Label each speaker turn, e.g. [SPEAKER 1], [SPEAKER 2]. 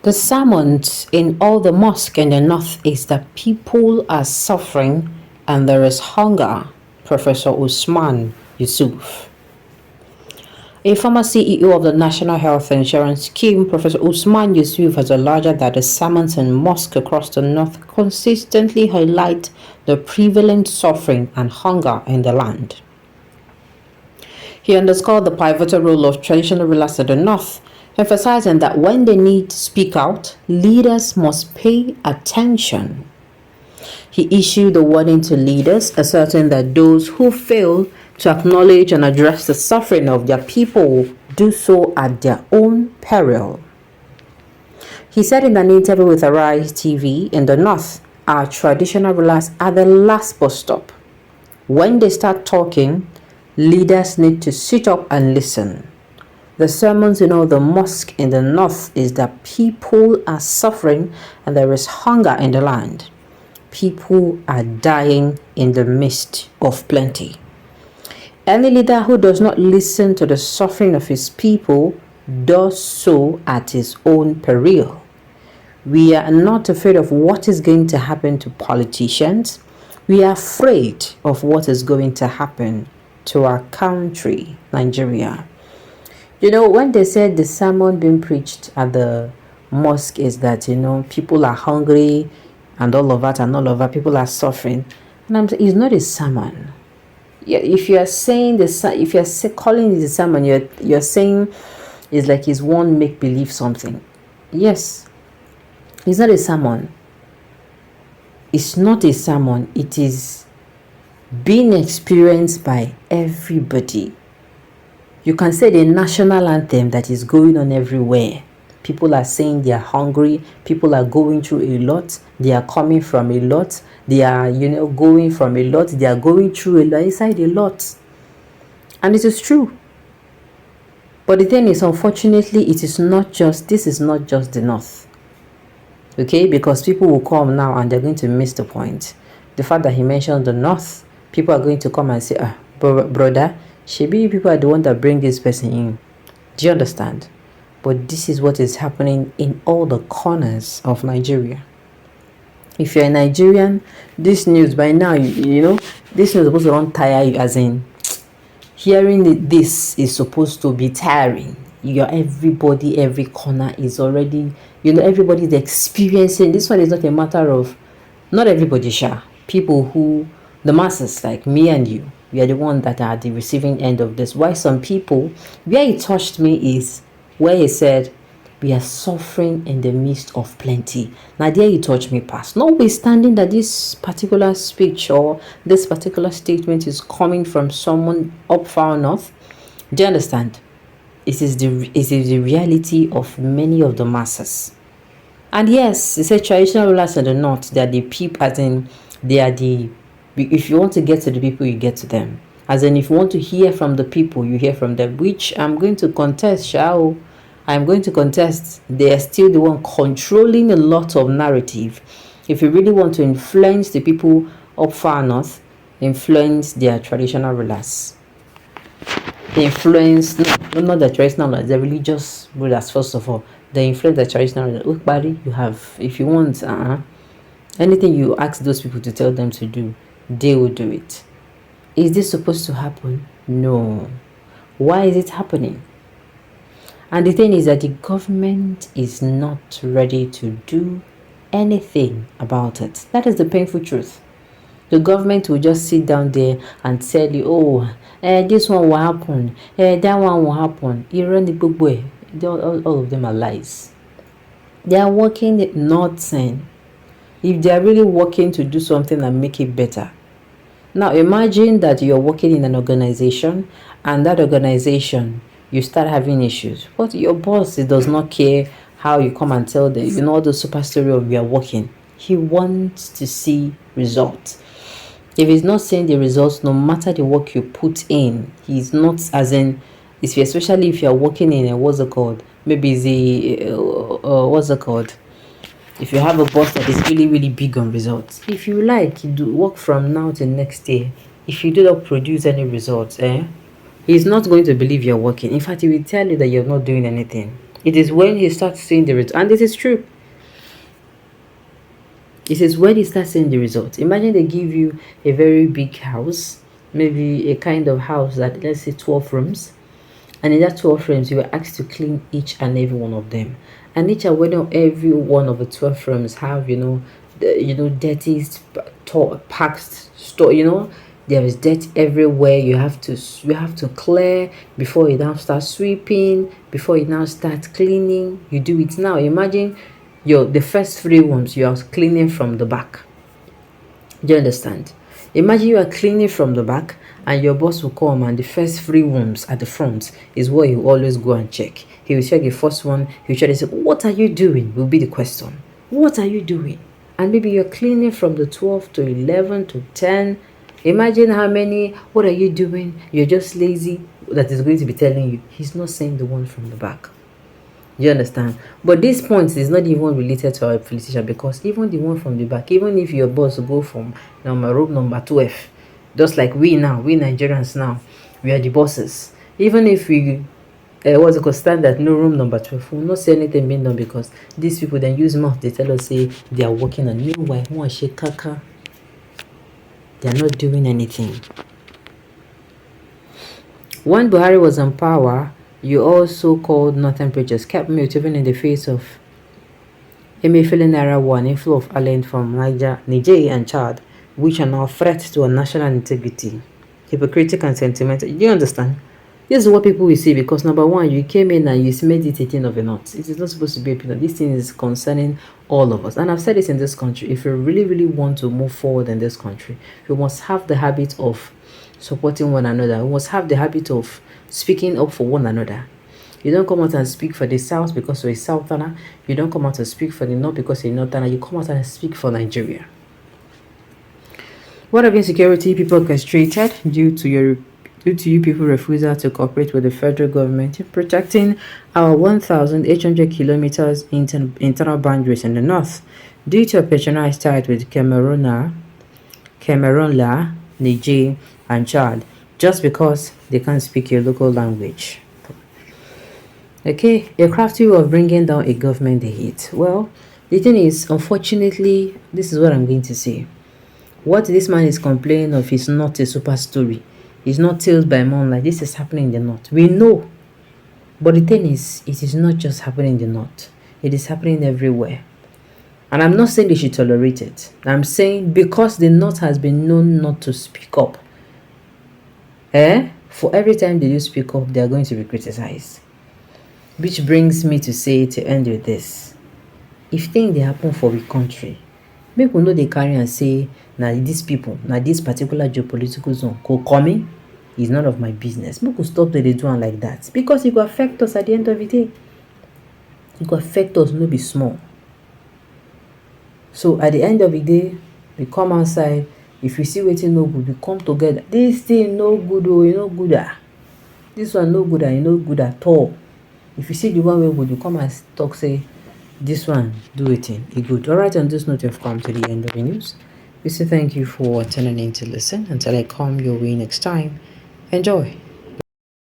[SPEAKER 1] The sermons in all the mosques in the north is that people are suffering and there is hunger. Professor Usman Yusuf. A former CEO of the National Health Insurance Scheme, Professor Usman Yusuf, has alleged that the sermons in mosques across the north consistently highlight the prevalent suffering and hunger in the land. He underscored the pivotal role of traditional rulers in the north, emphasizing that when they need to speak out, leaders must pay attention. He issued a warning to leaders, asserting that those who fail to acknowledge and address the suffering of their people do so at their own peril. He said in an interview with Arise TV, in the north, our traditional rulers are the last bus stop. When they start talking, leaders need to sit up and listen. The sermons in all the mosques in the north is that people are suffering and there is hunger in the land. People are dying in the midst of plenty. Any leader who does not listen to the suffering of his people does so at his own peril. We are not afraid of what is going to happen to politicians. We are afraid of what is going to happen to our country, Nigeria. You know, when they said the sermon being preached at the mosque is that, people are hungry and all of that, people are suffering. And I'm saying, it's not a sermon. Yeah, if you are saying if you are calling it a sermon, you're saying it's like it's one make-believe something. Yes, it's not a sermon. It's not a sermon. It is being experienced by everybody. You can say the national anthem that is going on everywhere. People are saying they are hungry. People are going through a lot. They are coming from a lot. They are, going from a lot. They are going through a lot, inside a lot. And it is true. But the thing is, unfortunately, this is not just the north. Okay? Because people will come now and they're going to miss the point. The fact that he mentioned the north, people are going to come and say, brother, Shebi, people are the one that bring this person in. Do you understand? But this is what is happening in all the corners of Nigeria. If you're a Nigerian, this news by now, this news is supposed to run tire you, as in hearing this is supposed to be tiring. Everybody, every corner is already, everybody is experiencing. This one is not a matter of, not everybody, people who, the masses like me and you, we are the ones that are at the receiving end of this. Why some people, where it touched me is where he said, we are suffering in the midst of plenty. Now there he touched me past. Notwithstanding that this particular speech or this particular statement is coming from someone up far north. Do you understand? It is the reality of many of the masses. And yes, he said traditional rulers in the north, they are the people, as in they are the, if you want to get to the people, you get to them. As in, if you want to hear from the people, you hear from them, which I'm going to contest, I'm going to contest. They are still the one controlling a lot of narrative. If you really want to influence the people up far north, influence their traditional rulers. Influence, not the traditional rulers, the religious rulers, first of all. They influence the traditional rulers. Ukbari, you have, if you want, anything you ask those people to tell them to do, they will do it. Is this supposed to happen? No. Why is it happening? And the thing is that the government is not ready to do anything about it. That is the painful truth. The government will just sit down there and tell you, this one will happen, that one will happen. All of them are lies. They are working nothing. If they are really working to do something and make it better. Now imagine that you're working in an organization and that organization, you start having issues. But your boss, he does not care how you come and tell them, the super story of we are working. He wants to see results. If he's not seeing the results, no matter the work you put in, he's not, as in, especially if you're working in a, maybe the, if you have a boss that is really, really big on results, if you like, you do work from now to next year. If you do not produce any results, he's not going to believe you're working. In fact, he will tell you that you're not doing anything. It is when he starts seeing the result, and this is true. It is when he starts seeing the results. Imagine they give you a very big house, maybe a kind of house that, let's say, 12 rooms, and in that 12 rooms you were asked to clean each and every one of them, and each and every one of the 12 rooms have, dirty, packed store. There is dirt everywhere. You have to clear before you now start sweeping, before you now start cleaning. You do it now. Imagine the first 3 rooms you are cleaning from the back. Do you understand? Imagine you are cleaning from the back and your boss will come, and the first 3 rooms at the front is where you always go and check. He will check the first one. He will try to say, "What are you doing?" will be the question. What are you doing? And maybe you're cleaning from the 12 to 11 to 10. Imagine how many. What are you doing? You're just lazy. That is going to be telling you. He's not saying the one from the back. You understand? But this point is not even related to our politician, because even the one from the back, even if your boss go from room number 12, just like we now, we Nigerians now, we are the bosses. Even if we what's it called, stand at no room number 12, we will not say anything being done, because these people then use mouth, they tell us say they are working on. Meanwhile, they are not doing anything. When Buhari was in power, you also called Northern preachers kept mute even in the face of Emefiele one inflow of talent from Niger and Chad, which are now threats to our national integrity. Hypocritical and sentimental. Do you understand? This is what people will say, because number one, you came in and you made it a thing of a knot. It is not supposed to be a thing. This thing is concerning all of us. And I've said this in this country. If you really, really want to move forward in this country, you must have the habit of supporting one another. We must have the habit of speaking up for one another. You don't come out and speak for the South because you're a Southerner. You don't come out and speak for the North because you're a Northerner. You come out and speak for Nigeria. What of insecurity? People orchestrated due to you people refusal to cooperate with the federal government in protecting our 1,800 kilometers internal boundaries in the north, due to a patronized tie with Cameroon, Niger, and Chad, just because they can't speak your local language. Okay, a crafty way of bringing down a government they hate. Well, the thing is, unfortunately, this is what I'm going to say. What this man is complaining of is not a super story. It's not tales by moonlight. This is happening in the north. We know. But the thing is, it is not just happening in the north. It is happening everywhere. And I'm not saying they should tolerate it. I'm saying because the north has been known not to speak up. For every time they do speak up, they are going to be criticized. Which brings me to say, to end with this. If things they happen for the country, people know they carry and say, now these people, now this particular geopolitical zone, coming is none of my business. People stop that they do it like that, because it will affect us at the end of the day. It will affect us, no be small. So at the end of the day, we come outside. If we see waiting no good, we come together. This thing no good, oh, you no good. This one no good, and you no good at all. If you see the one way good, you come and talk, say, this one, do it in. It good. Alright, on this note, you've come to the end of the news. We say thank you for tuning in to listen. Until I come your way next time, enjoy.